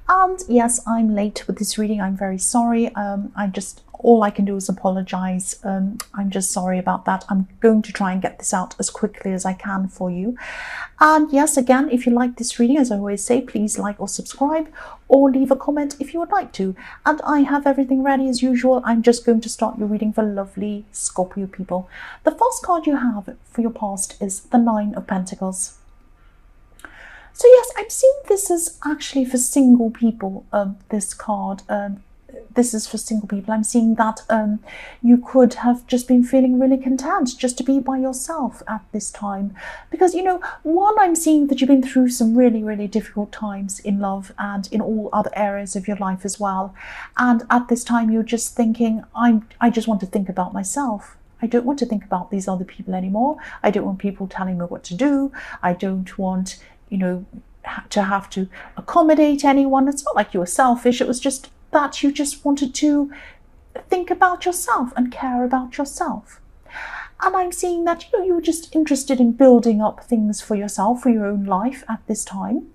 And yes, I'm late with this reading. I'm very sorry. All I can do is apologize. I'm just sorry about that. I'm going to try and get this out as quickly as I can for you. And yes, again, if you like this reading, as I always say, please like or subscribe or leave a comment if you would like to. And I have everything ready as usual. I'm just going to start your reading for lovely Scorpio people. The first card you have for your past is the Nine of Pentacles. So yes, I'm seeing this is actually for single people, this card. This is for single people. I'm seeing that you could have just been feeling really content just to be by yourself at this time. Because, you know, one, I'm seeing that you've been through some really, really difficult times in love and in all other areas of your life as well. And at this time, you're just thinking, I just want to think about myself. I don't want to think about these other people anymore. I don't want people telling me what to do. I don't want, you know, to have to accommodate anyone. It's not like you were selfish. It was just that you just wanted to think about yourself and care about yourself. And I'm seeing that, you know, you were just interested in building up things for yourself, for your own life at this time.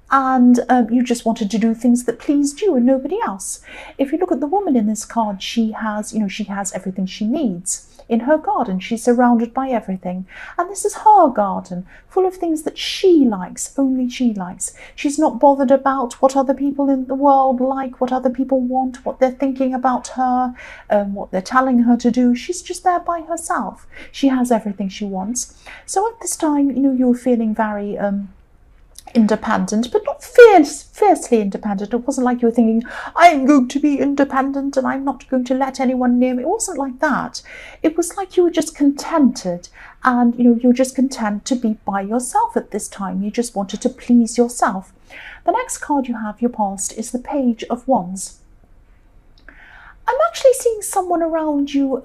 And you just wanted to do things that pleased you and nobody else. If you look at the woman in this card, she has, you know, she has everything she needs in her garden. She's surrounded by everything. And this is her garden, full of things that she likes, only she likes. She's not bothered about what other people in the world like, what other people want, what they're thinking about her, what they're telling her to do. She's just there by herself. She has everything she wants. So at this time, you know, you're feeling very independent, but not fiercely independent. It wasn't like you were thinking, I'm going to be independent and I'm not going to let anyone near me. It wasn't like that. It was like you were just contented, and, you know, you're just content to be by yourself at this time. You just wanted to please yourself. The next card you have, your past, is the Page of Wands. I'm actually seeing someone around you.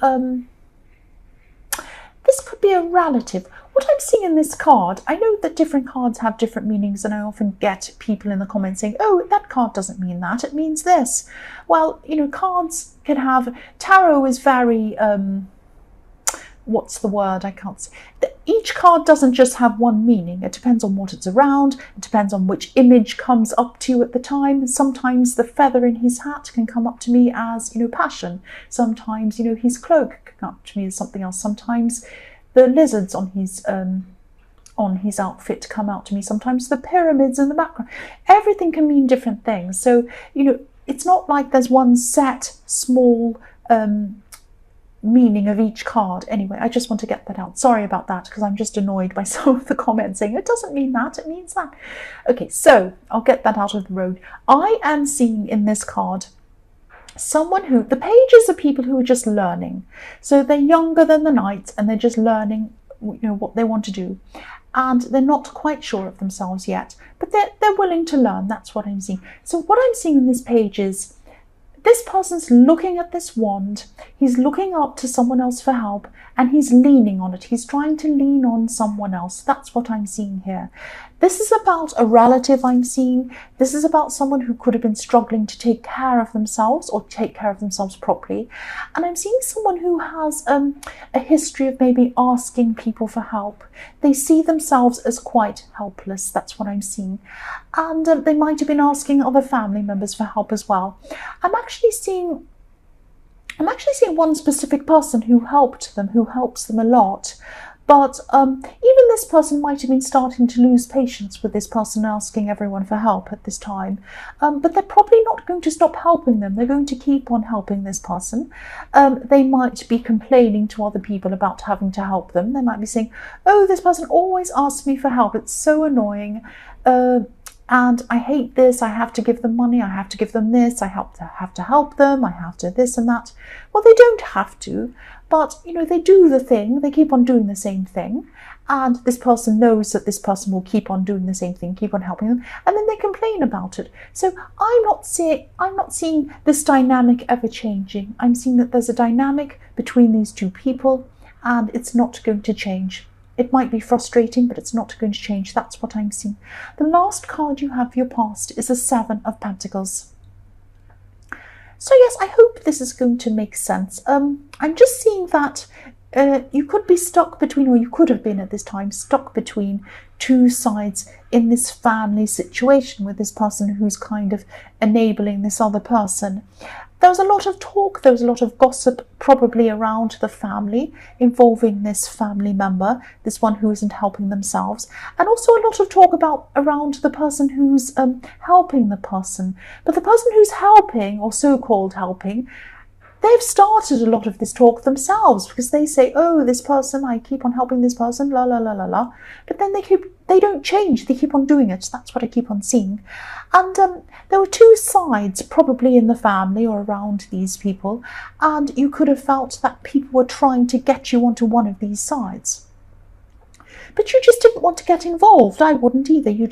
This could be a relative. What I'm seeing in this card, I know that different cards have different meanings, and I often get people in the comments saying, oh, that card doesn't mean that, it means this. Well, you know, cards can have, tarot is very, what's the word? I can't say. Each card doesn't just have one meaning. It depends on what it's around. It depends on which image comes up to you at the time. Sometimes the feather in his hat can come up to me as, you know, passion. Sometimes, you know, his cloak can come up to me as something else. Sometimes the lizards on his outfit come out to me. Sometimes the pyramids in the background. Everything can mean different things. So, you know, it's not like there's one set small meaning of each card. Anyway, I just want to get that out. Sorry about that, because I'm just annoyed by some of the comments saying it doesn't mean that, it means that. Okay, so I'll get that out of the road. I am seeing in this card someone who, the pages are people who are just learning. So they're younger than the knights and they're just learning, you know, what they want to do. And they're not quite sure of themselves yet, but they're willing to learn. That's what I'm seeing. So what I'm seeing in this page is this person's looking at this wand, he's looking up to someone else for help, and he's leaning on it. He's trying to lean on someone else. That's what I'm seeing here. This is about a relative I'm seeing. This is about someone who could have been struggling to take care of themselves or take care of themselves properly. And I'm seeing someone who has a history of maybe asking people for help. They see themselves as quite helpless. That's what I'm seeing. And they might have been asking other family members for help as well. I'm actually seeing one specific person who helped them, who helps them a lot. But even this person might have been starting to lose patience with this person asking everyone for help at this time. But they're probably not going to stop helping them. They're going to keep on helping this person. They might be complaining to other people about having to help them. They might be saying, oh, this person always asks me for help. It's so annoying. And I hate this. I have to give them money. I have to give them this. I have to help them. I have to this and that. Well, they don't have to. But, you know, they do the thing. They keep on doing the same thing. And this person knows that this person will keep on doing the same thing, keep on helping them. And then they complain about it. So I'm not seeing this dynamic ever changing. I'm seeing that there's a dynamic between these two people, and it's not going to change. It might be frustrating, but it's not going to change. That's what I'm seeing. The last card you have for your past is the Seven of Pentacles. So yes, I hope this is going to make sense. I'm just seeing that you could be stuck between, or you could have been at this time stuck between two sides in this family situation with this person who's kind of enabling this other person. There was a lot of talk, there was a lot of gossip probably around the family involving this family member, this one who isn't helping themselves, and also a lot of talk around the person who's helping the person. But the person who's helping, or so-called helping, they've started a lot of this talk themselves, because they say, oh, this person, I keep on helping this person, la la la la la. But then they don't change, they keep on doing it. That's what I keep on seeing. And there were two sides probably in the family or around these people, and you could have felt that people were trying to get you onto one of these sides. But you just didn't want to get involved. I wouldn't either. You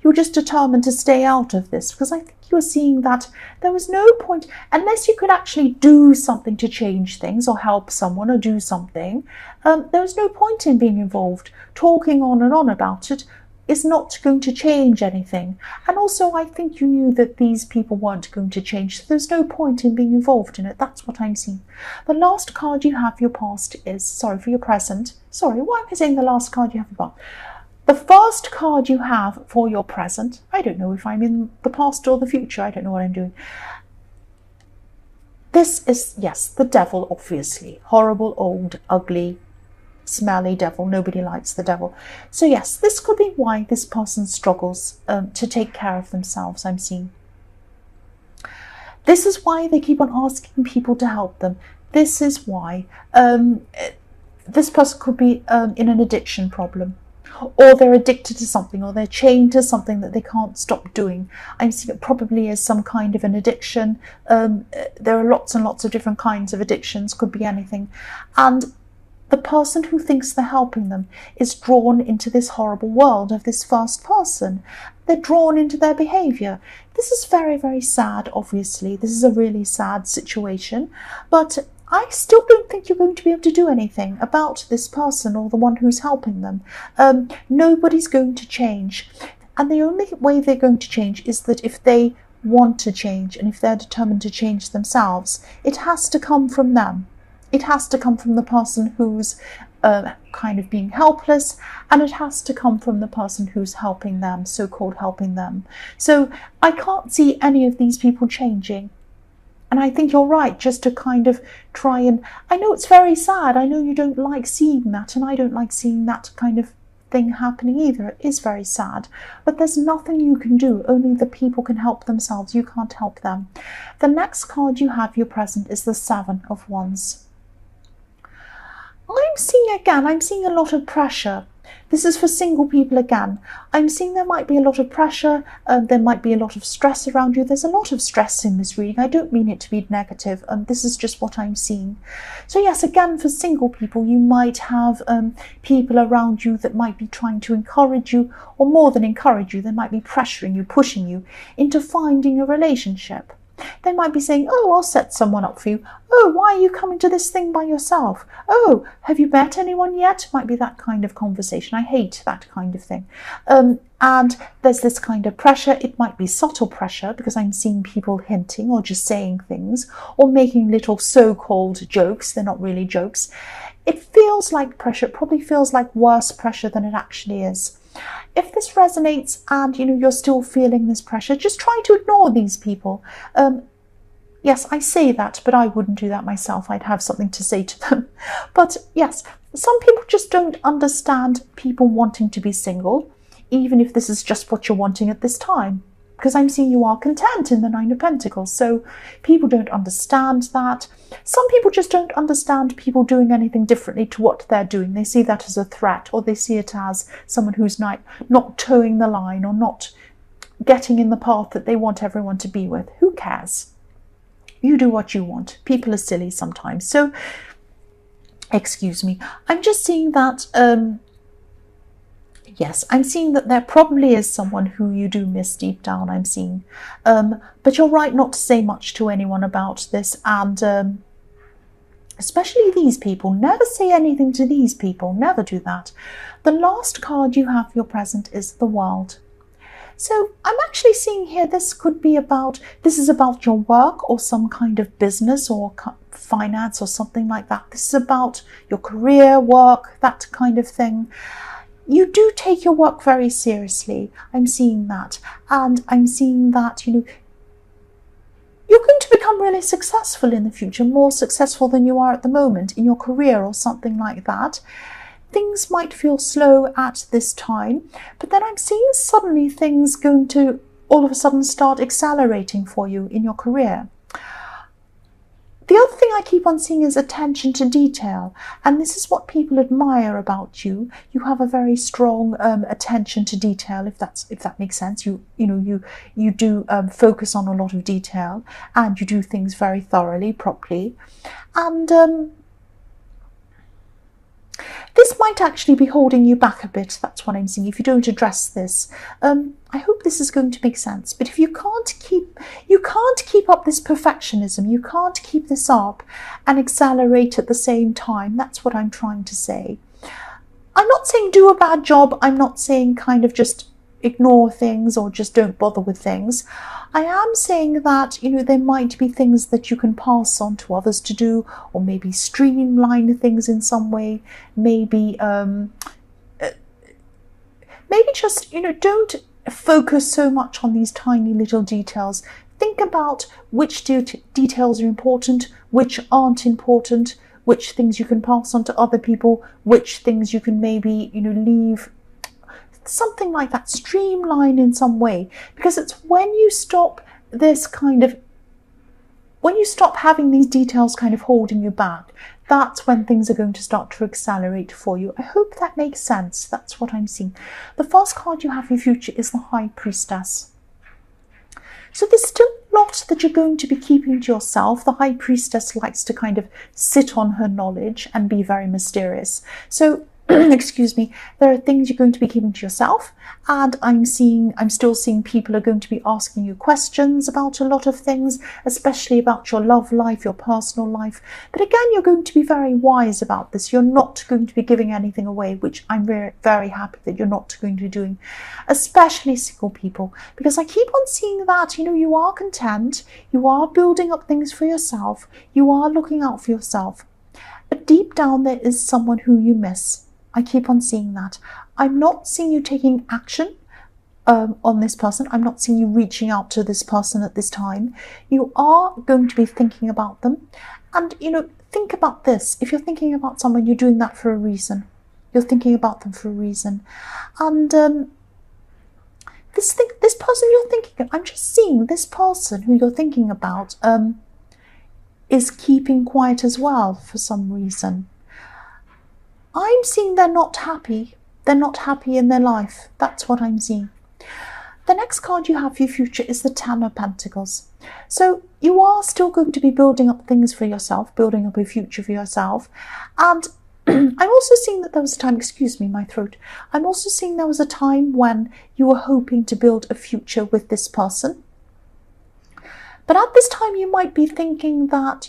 were just determined to stay out of this, because I think you were seeing that there was no point, unless you could actually do something to change things or help someone or do something, there was no point in being involved. Talking on and on about it is not going to change anything. And also I think you knew that these people weren't going to change, so there's no point in being involved in it. That's what I'm seeing. The last card you have for your past is, sorry, for your present. Sorry, why am I saying the last card you have for your past? The first card you have for your present, I don't know if I'm in the past or the future, I don't know what I'm doing. This is, yes, the devil, obviously. Horrible, old, ugly, smelly devil. Nobody likes the devil. So yes, this could be why this person struggles to take care of themselves, I'm seeing. This is why they keep on asking people to help them. This is why this person could be in an addiction problem, or they're addicted to something, or they're chained to something that they can't stop doing. I'm seeing it probably as some kind of an addiction. There are lots and lots of different kinds of addictions, could be anything. And the person who thinks they're helping them is drawn into this horrible world of this first person. They're drawn into their behaviour. This is very, very sad, obviously. This is a really sad situation. But I still don't think you're going to be able to do anything about this person or the one who's helping them. Nobody's going to change. And the only way they're going to change is that if they want to change and if they're determined to change themselves, it has to come from them. It has to come from the person who's kind of being helpless, and it has to come from the person who's helping them, so-called helping them. So I can't see any of these people changing. And I think you're right, just to kind of try and... I know it's very sad. I know you don't like seeing that, and I don't like seeing that kind of thing happening either. It is very sad. But there's nothing you can do. Only the people can help themselves. You can't help them. The next card you have, your present, is the Seven of Wands. I'm seeing a lot of pressure. This is for single people again. I'm seeing there might be a lot of pressure, there might be a lot of stress around you. There's a lot of stress in this reading. I don't mean it to be negative. This is just what I'm seeing. So yes, again, for single people, you might have people around you that might be trying to encourage you, or more than encourage you, they might be pressuring you, pushing you into finding a relationship. They might be saying, oh, I'll set someone up for you. Oh, why are you coming to this thing by yourself? Oh, have you met anyone yet? Might be that kind of conversation. I hate that kind of thing. And there's this kind of pressure. It might be subtle pressure, because I'm seeing people hinting or just saying things or making little so-called jokes. They're not really jokes. It feels like pressure. It probably feels like worse pressure than it actually is. If this resonates and you're still feeling this pressure, just try to ignore these people. Yes, I say that, but I wouldn't do that myself. I'd have something to say to them. But yes, some people just don't understand people wanting to be single, even if this is just what you're wanting at this time. Because I'm seeing you are content in the Nine of Pentacles. So people don't understand that. Some people just don't understand people doing anything differently to what they're doing. They see that as a threat, or they see it as someone who's not towing the line or not getting in the path that they want everyone to be with. Who cares? You do what you want. People are silly sometimes. So, excuse me. I'm just seeing that... Yes, I'm seeing that there probably is someone who you do miss deep down, I'm seeing. But you're right not to say much to anyone about this, and especially these people. Never say anything to these people. Never do that. The last card you have for your present is the World. So I'm actually seeing here this is about your work or some kind of business or finance or something like that. This is about your career, work, that kind of thing. You do take your work very seriously. I'm seeing that. And I'm seeing that, you're going to become really successful in the future, more successful than you are at the moment in your career or something like that. Things might feel slow at this time, but then I'm seeing suddenly things going to all of a sudden start accelerating for you in your career. The other thing I keep on seeing is attention to detail, and this is what people admire about you. You have a very strong attention to detail, if that makes sense. You do focus on a lot of detail, and you do things very thoroughly, properly, and this might actually be holding you back a bit. That's what I'm seeing. If you don't address this, I hope this is going to make sense. But if you can't keep up this perfectionism, you can't keep this up and accelerate at the same time. That's what I'm trying to say. I'm not saying do a bad job. I'm not saying kind of just ignore things or just don't bother with things. I am saying that, there might be things that you can pass on to others to do, or maybe streamline things in some way. Maybe just, don't focus so much on these tiny little details. Think about which details are important, which aren't important, which things you can pass on to other people, which things you can maybe, leave. Something like that, streamline in some way, because it's when you stop having these details kind of holding you back, that's when things are going to start to accelerate for you. I hope that makes sense. That's what I'm seeing. The first card you have in your future is the High Priestess. So there's still a lot that you're going to be keeping to yourself. The High Priestess likes to kind of sit on her knowledge and be very mysterious. So excuse me, there are things you're going to be keeping to yourself, and I'm still seeing people are going to be asking you questions about a lot of things, especially about your love life, your personal life. But again, you're going to be very wise about this. You're not going to be giving anything away, which I'm very, very happy that you're not going to be doing, especially single people, because I keep on seeing that, you are content, you are building up things for yourself, you are looking out for yourself. But deep down, there is someone who you miss. I keep on seeing that. I'm not seeing you taking action on this person. I'm not seeing you reaching out to this person at this time. You are going to be thinking about them. And, think about this. If you're thinking about someone, you're doing that for a reason. You're thinking about them for a reason. And this person you're thinking, I'm just seeing this person who you're thinking about is keeping quiet as well for some reason. I'm seeing they're not happy. They're not happy in their life. That's what I'm seeing. The next card you have for your future is the Ten of Pentacles. So you are still going to be building up things for yourself, building up a future for yourself. And I'm also seeing that there was a time, excuse me, my throat. I'm also seeing there was a time when you were hoping to build a future with this person. But at this time, you might be thinking that,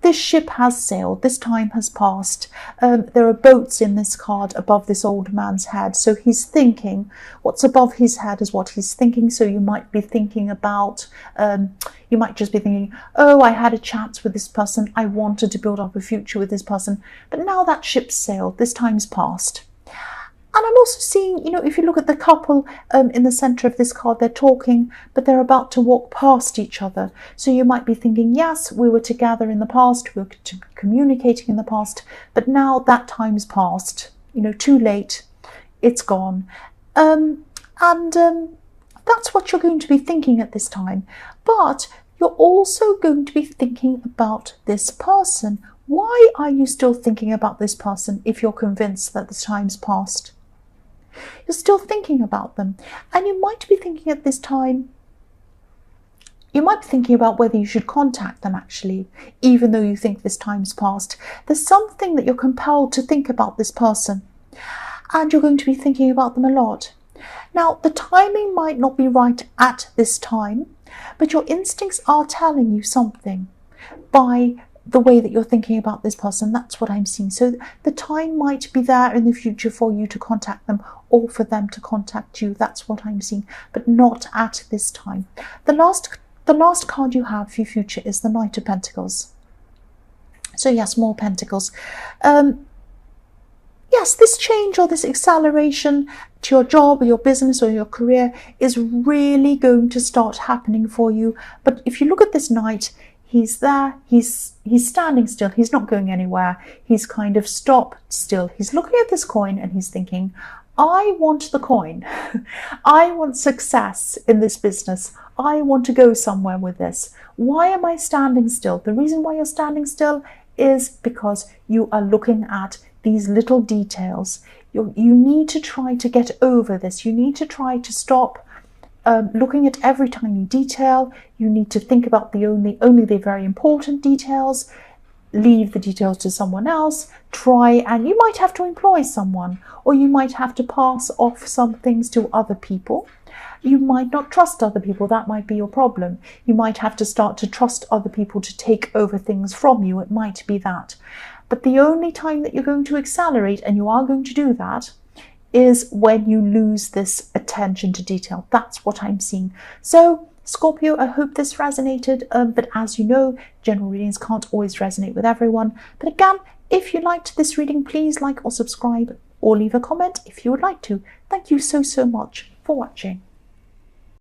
this ship has sailed, this time has passed. There are boats in this card above this old man's head. So he's thinking, what's above his head is what he's thinking. So you might be thinking about, you might just be thinking, oh, I had a chat with this person. I wanted to build up a future with this person. But now that ship's sailed, this time's passed. And I'm also seeing, if you look at the couple in the center of this card, they're talking, but they're about to walk past each other. So you might be thinking, yes, we were together in the past, we were communicating in the past, but now that time's passed, too late, it's gone. That's what you're going to be thinking at this time. But you're also going to be thinking about this person. Why are you still thinking about this person if you're convinced that the time's passed? You're still thinking about them. And you might be thinking at this time, you might be thinking about whether you should contact them actually, even though you think this time's passed. There's something that you're compelled to think about this person. And you're going to be thinking about them a lot. Now, the timing might not be right at this time, but your instincts are telling you something by the way that you're thinking about this person. That's what I'm seeing. So the time might be there in the future for you to contact them, or for them to contact you. That's what I'm seeing, but not at this time. The last card you have for your future is the Knight of Pentacles. So yes, more Pentacles. Yes, this change or this acceleration to your job or your business or your career is really going to start happening for you. But if you look at this Knight, he's there, he's standing still, he's not going anywhere, he's kind of stopped still. He's looking at this coin and he's thinking, I want the coin. I want success in this business. I want to go somewhere with this. Why am I standing still? The reason why you're standing still is because you are looking at these little details. You need to try to get over this. You need to try to stop looking at every tiny detail. You need to think about only the very important details. Leave the details to someone else. And you might have to employ someone, or you might have to pass off some things to other people. You might not trust other people. That might be your problem. You might have to start to trust other people to take over things from you. It might be that. But the only time that you're going to accelerate, and you are going to do that, is when you lose this attention to detail. That's what I'm seeing. So Scorpio, I hope this resonated, but as you know, general readings can't always resonate with everyone. But again, if you liked this reading, please like or subscribe or leave a comment if you would like to. Thank you so much for watching.